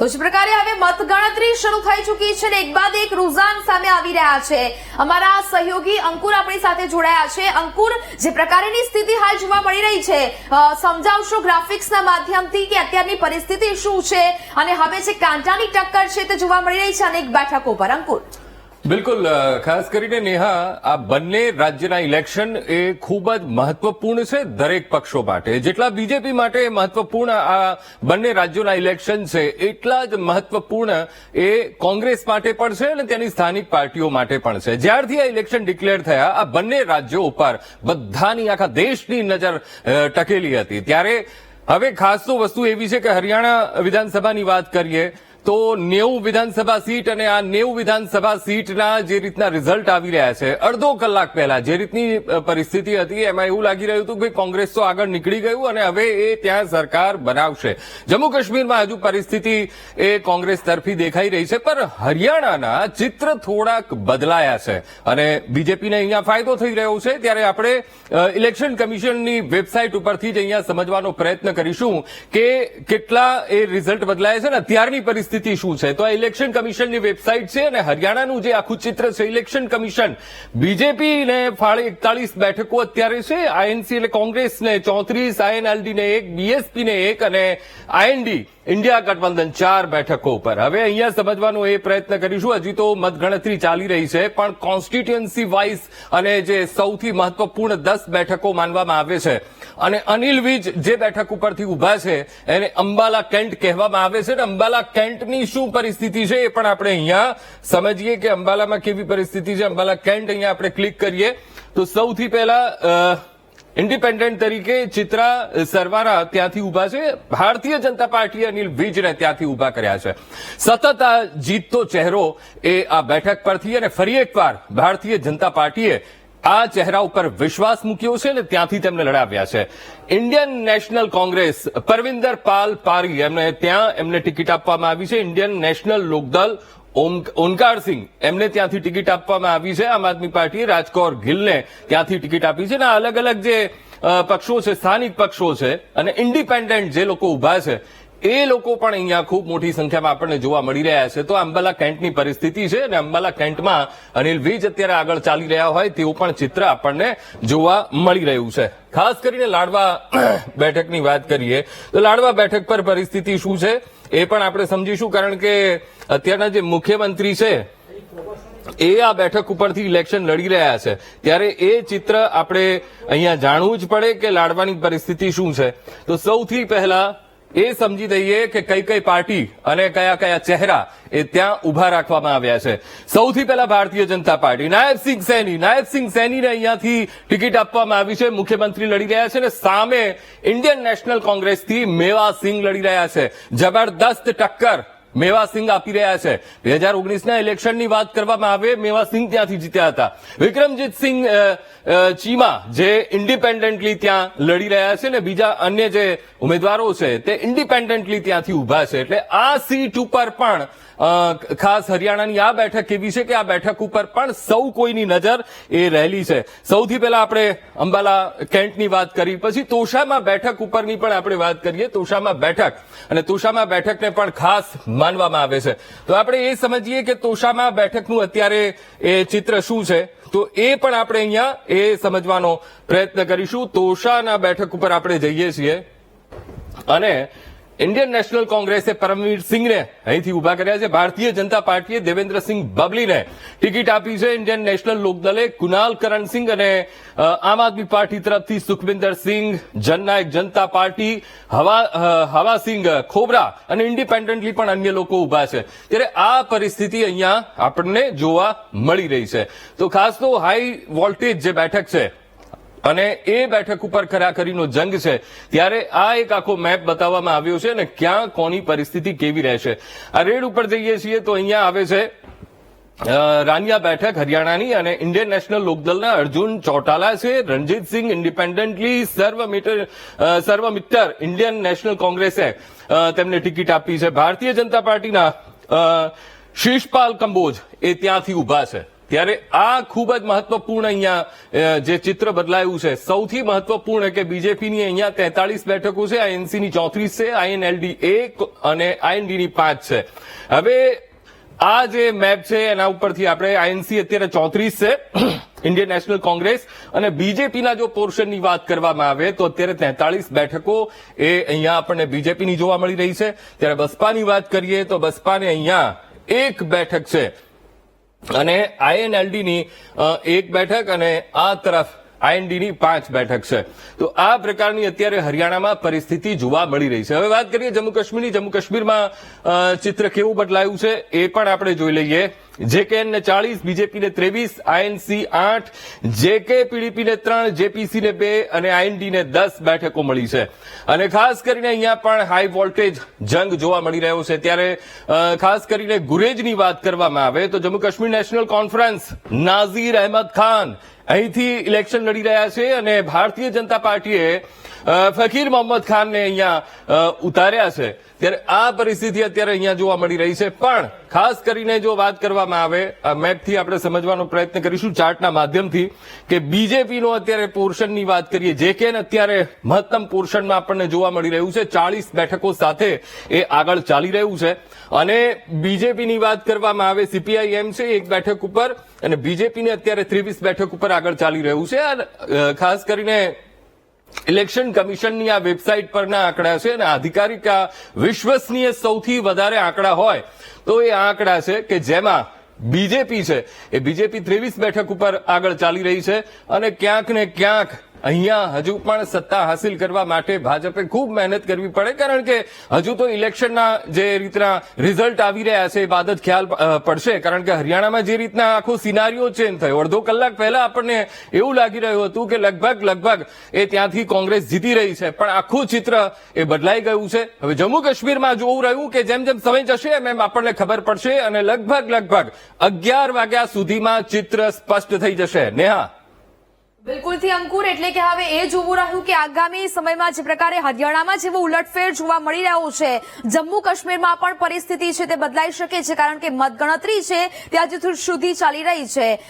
તો જ પ્રકારે હવે મતગણતરી શરૂ થઈ ચૂકી છે અને એક બાદ એક રૂઝાન સામે આવી રહ્યા છે. અમારા સહયોગી અંકુર આપણી સાથે જોડાયા છે. અંકુર, જે પ્રકારની સ્થિતિ હાલ જોવા મળી રહી છે, સમજાવશો ગ્રાફિક્સના માધ્યમથી કે અત્યારની પરિસ્થિતિ શું છે અને હવે જે કાંટાની ટક્કર છે તે જોવા મળી રહી છે અનેક બેઠકો પર. અંકુર. બિલકુલ, ખાસ કરીને નેહા, આ બંને રાજ્યના ઇલેક્શન એ ખૂબ જ મહત્વપૂર્ણ છે દરેક પક્ષો માટે. જેટલા બીજેપી માટે મહત્વપૂર્ણ આ બંને રાજ્યોના ઇલેક્શન છે, એટલા જ મહત્વપૂર્ણ એ કોંગ્રેસ માટે પણ છે અને તેની સ્થાનિક પાર્ટીઓ માટે પણ છે. જ્યારથી આ ઇલેક્શન ડિક્લેર થયા, આ બંને રાજ્યો ઉપર બધાની, આખા દેશની નજર ટકેલી હતી. ત્યારે હવે ખાસ તો વસ્તુ એવી છે કે હરિયાણા વિધાનસભાની વાત કરીએ તો 90 વિધાનસભા સીટ અને આ 90 વિધાનસભા સીટના જે રીતના રિઝલ્ટ આવી રહ્યા છે, અડધો કલાક પહેલા જે રીતની પરિસ્થિતિ હતી એમાં એવું લાગી રહ્યું હતું કે કોંગ્રેસ તો આગળ નીકળી ગયું અને હવે એ ત્યાં સરકાર બનાવશે. જમ્મુ કાશ્મીરમાં હજુ પરિસ્થિતિ એ કોંગ્રેસ તરફી દેખાઈ રહી છે, પણ હરિયાણાના ચિત્ર થોડાક બદલાયા છે અને બીજેપીને અહીંયા ફાયદો થઈ રહ્યો છે. ત્યારે આપણે ઇલેક્શન કમિશનની વેબસાઇટ ઉપરથી જ અહીંયા સમજવાનો પ્રયત્ન કરીશું કે કેટલા એ રિઝલ્ટ બદલાયા છે ને અત્યારની પરિસ્થિતિ શું છે. તો આ ઇલેક્શન કમિશનની વેબસાઇટ છે અને હરિયાણાનું જે આખું ચિત્ર છે, ઇલેક્શન કમિશન બીજેપીને ફાળે 41 બેઠકો અત્યારે છે, આઈએનસી એટલે કોંગ્રેસને 34, આઈએનએલડીને 1, બીએસપીને 1 અને આઈએનડી ઇન્ડિયા ગઠબંધન 4 બેઠકો ઉપર. હવે અહીંયા સમજવાનો એ પ્રયત્ન કરીશું. હજી તો મતગણતરી ચાલી રહી છે, પણ કોન્સ્ટિટ્યુઅન્સી વાઇઝ અને જે સૌથી મહત્વપૂર્ણ 10 બેઠકો માનવામાં આવે છે અને અનિલ વિજ જે બેઠક ઉપરથી ઉભા છે એને અંબાલા કેન્ટ કહેવામાં આવે છે. અંબાલા કેન્ટની શું પરિસ્થિતિ છે એ પણ આપણે અહીંયા સમજીએ કે અંબાલામાં કેવી પરિસ્થિતિ છે. અંબાલા કેન્ટ અહીંયા આપણે ક્લિક કરીએ તો સૌથી પહેલા ઇન્ડિપેન્ડન્ટ તરીકે ચિત્રા સરવારા ત્યાંથી ઉભા છે. ભારતીય જનતા પાર્ટીએ અનિલ વિજને ત્યાંથી ઉભા કર્યા છે. સતત આ જીતતો ચહેરો એ આ બેઠક પરથી અને ફરી એકવાર ભારતીય જનતા પાર્ટીએ આ ચહેરા ઉપર વિશ્વાસ મૂક્યો છે અને ત્યાંથી તેમને લડાવ્યા છે. ઇન્ડિયન નેશનલ કોંગ્રેસ, પરવિંદર પાલ પારી, એમને ટિકિટ આપવામાં આવી છે. ઇન્ડિયન નેશનલ લોકદળ, ઓનકારસિંહ, એમને ત્યાંથી ટિકિટ આપવામાં આવી છે. આમ આદમી પાર્ટીએ રાજકૌર ગિલને ત્યાંથી ટિકિટ આપી છે. અને અલગ અલગ જે પક્ષો છે, સ્થાનિક પક્ષો છે અને ઇન્ડિપેન્ડન્ટ જે લોકો ઉભા છે એ લોકો પણ અહીંયા ખૂબ મોટી સંખ્યામાં આપણને જોવા મળી રહ્યા છે. તો અંબાલા કેન્ટની પરિસ્થિતિ છે અને અંબાલા કેન્ટમાં અનિલ વિજ અત્યારે આગળ ચાલી રહ્યા હોય તેવું પણ ચિત્ર આપણને જોવા મળી રહ્યું છે. ખાસ કરીને લાડવા બેઠકની વાત કરીએ તો લાડવા બેઠક પર પરિસ્થિતિ શું છે એ પણ આપણે સમજીશું, કારણ કે અત્યારના જે મુખ્યમંત્રી છે એ આ બેઠક ઉપરથી ઇલેક્શન લડી રહ્યા છે. ત્યારે એ ચિત્ર આપણે અહીંયા જાણવું જ પડે કે લાડવાની પરિસ્થિતિ શું છે. તો સૌથી પહેલા એ સમજી દઈએ કે કઈ કઈ પાર્ટી અને કયા કયા ચહેરા એ ત્યાં ઉભા રાખવામાં આવ્યા છે. સૌથી પહેલા ભારતીય જનતા પાર્ટી, નાયબસિંહ સૈનીને અહીંયાથી ટિકિટ આપવામાં આવી છે. મુખ્યમંત્રી લડી રહ્યા છે અને સામે ઇન્ડિયન નેશનલ કોંગ્રેસથી મેવા સિંહ લડી રહ્યા છે. જબરદસ્ત ટક્કર મેવા સિંહ આપી રહ્યા છે. 2019ના ઇલેક્શનની વાત કરવામાં આવે, મેવા સિંહ ત્યાંથી જીત્યા હતા. વિક્રમજીતસિંહ ચીમા જે ઇન્ડિપેન્ડન્ટલી ત્યાં લડી રહ્યા છે ને બીજા અન્ય જે ઉમેદવારો છે તે ઇન્ડિપેન્ડન્ટલી ત્યાંથી ઉભા છે. એટલે આ સીટ ઉપર પણ ખાસ હરિયાણાની આ બેઠક એવી છે કે આ બેઠક ઉપર પણ સૌ કોઈની નજર એ રહેલી છે. સૌથી પહેલા આપણે અંબાલા કેન્ટની વાત કરી, પછી તોશામા બેઠક ઉપરની પણ આપણે વાત કરીએ. તોશામા બેઠક અને તોશામા બેઠકને પણ ખાસ માનવામાં આવે છે. તો આપણે એ સમજીએ કે તોશામા બેઠકનું અત્યારે એ ચિત્ર શું છે, તો એ પણ આપણે અહીંયા એ સમજવાનો પ્રયત્ન કરીશું. તોશાના બેઠક ઉપર આપણે જઈએ છીએ અને ઇન્ડિયન નેશનલ કોંગ્રેસે પરમવીર સિંહને અહીંથી ઉભા કર્યા છે. ભારતીય જનતા પાર્ટીએ દેવેન્દ્રસિંહ બબલીને ટિકિટ આપી છે. ઇન્ડિયન નેશનલ લોકદળે કુનાલ કરણસિંહ અને આમ આદમી પાર્ટી તરફથી સુખવિન્દર સિંહ, જનનાયક જનતા પાર્ટી, હવાસિંહ ખોબરા અને ઇન્ડિપેન્ડન્ટલી પણ અન્ય લોકો ઉભા છે. ત્યારે આ પરિસ્થિતિ અહીંયા આપણને જોવા મળી રહી છે. તો ખાસ તો હાઈ વોલ્ટેજ જે બેઠક છે અને એ બેઠક ઉપર ખરાખરીનો જંગ છે. ત્યારે આ એક આખો મેપ બતાવવામાં આવ્યો છે અને ક્યાં કોની પરિસ્થિતિ કેવી રહેશે. આ રેડ ઉપર જઈએ છીએ તો અહીંયા આવે છે રાનિયા બેઠક હરિયાણાની અને ઇન્ડિયન નેશનલ લોકદળના અર્જુન ચૌટાલા છે. રણજીતસિંહ ઇન્ડિપેન્ડન્ટલી, સર્વમિત્તર ઇન્ડિયન નેશનલ કોંગ્રેસે તેમને ટિકિટ આપી છે. ભારતીય જનતા પાર્ટીના શિષપાલ કંબોજ એ ત્યાંથી ઉભા છે. ત્યારે આ ખૂબ જ મહત્વપૂર્ણ અહીંયા જે ચિત્ર બદલાયું છે, સૌથી મહત્વપૂર્ણ કે બીજેપીની અહીંયા 43 બેઠકો છે, આઈએનસીની 34 છે, આઈએનએલડી 1 અને આઈએનડીની 5 છે. હવે આ જે મેપ છે એના ઉપરથી આપણે આઈએનસી અત્યારે 34 છે, ઇન્ડિયન નેશનલ કોંગ્રેસ, અને બીજેપીના જો પોર્શનની વાત કરવામાં આવે તો અત્યારે 43 બેઠકો એ અહીંયા આપણને બીજેપીની જોવા મળી રહી છે. ત્યારે બસપાની વાત કરીએ તો બસપાને અહીંયા 1 બેઠક છે અને આઈએનએલડીની 1 બેઠક અને આ તરફ આઈએનડીની 5 બેઠક છે. તો આ પ્રકારની અત્યારે હરિયાણામાં પરિસ્થિતિ જોવા મળી રહી છે. હવે વાત કરીએ જમ્મુ કાશ્મીરની. જમ્મુ કાશ્મીરમાં ચિત્ર કેવું બદલાયું છે એ પણ આપણે જોઈ લઈએ. જેકેએન ને 40, બીજેપીને 23, આઈએનસી 8, જેકે પીડીપીને 3, જેપીસીને 2 અને આઈએનડીને 10 બેઠકો મળી છે. અને ખાસ કરીને અહીંયા પણ હાઈ વોલ્ટેજ જંગ જોવા મળી રહ્યો છે. ત્યારે ખાસ કરીને ગુરેજની વાત કરવામાં આવે તો જમ્મુ કાશ્મીર નેશનલ કોન્ફરન્સ નાઝીર અહેમદ ખાન અહીંથી ઇલેક્શન લડી રહ્યા છે અને ભારતીય જનતા પાર્ટીએ ફકીર મોહમ્મદ ખાનને અહીંયા ઉતાર્યા છે. ત્યારે આ પરિસ્થિતિ અત્યારે અહીંયા જોવા મળી રહી છે. પણ ખાસ કરીને જો વાત કરવામાં આવે, આ મેપથી આપણે સમજવાનો પ્રયત્ન કરીશું ચાર્ટના માધ્યમથી, કે બીજેપીનો અત્યારે પોર્શનની વાત કરીએ, જે કે અત્યારે મહત્તમ પોર્શનમાં આપણને જોવા મળી રહ્યું છે, 40 બેઠકો સાથે એ આગળ ચાલી રહ્યું છે. અને બીજેપીની વાત કરવામાં આવે, સીપીઆઈએમ છે 1 બેઠક ઉપર અને બીજેપીને અત્યારે 23 બેઠક ઉપર આગળ ચાલી રહ્યું છે. અને ખાસ કરીને ઇલેક્શન કમિશનની આ વેબસાઇટ પરના આંકડા છે અને આધિકારિક આ વિશ્વસનીય સૌથી વધારે આંકડા હોય તો એ આંકડા છે કે જેમાં બીજેપી છે એ બીજેપી 23 બેઠક ઉપર આગળ ચાલી રહી છે. અને ક્યાંક ને ક્યાંક અહીંયા હજુ પણ સત્તા હાસિલ કરવા માટે ભાજપે ખૂબ મહેનત કરવી પડે, કારણ કે હજુ તો ઇલેક્શનના જે રીતના રિઝલ્ટ આવી રહ્યા છે એ બાદ જ ખ્યાલ પડશે. કારણ કે હરિયાણામાં જે રીતના આખો સિનારીઓ ચેન્જ થયો, અડધો કલાક પહેલા આપણને એવું લાગી રહ્યું હતું કે લગભગ એ ત્યાંથી કોંગ્રેસ જીતી રહી છે, પણ આખું ચિત્ર એ બદલાઈ ગયું છે. હવે જમ્મુ કાશ્મીરમાં જોવું રહ્યું કે જેમ જેમ સમય જશે એમ આપણને ખબર પડશે અને લગભગ 11 વાગ્યા સુધીમાં ચિત્ર સ્પષ્ટ થઈ જશે. નેહા. બિલકુલથી અંકુર, એટલે કે હવે એ જોવું રહ્યું કે આગામી સમયમાં જે પ્રકારે હરિયાણામાં જેવો ઉલટફેર જોવા મળી રહ્યો છે, જમ્મુ કાશ્મીરમાં પણ પરિસ્થિતિ છે તે બદલાઈ શકે છે, કારણ કે મતગણતરી છે ત્યાં સુધી ચાલી રહી છે.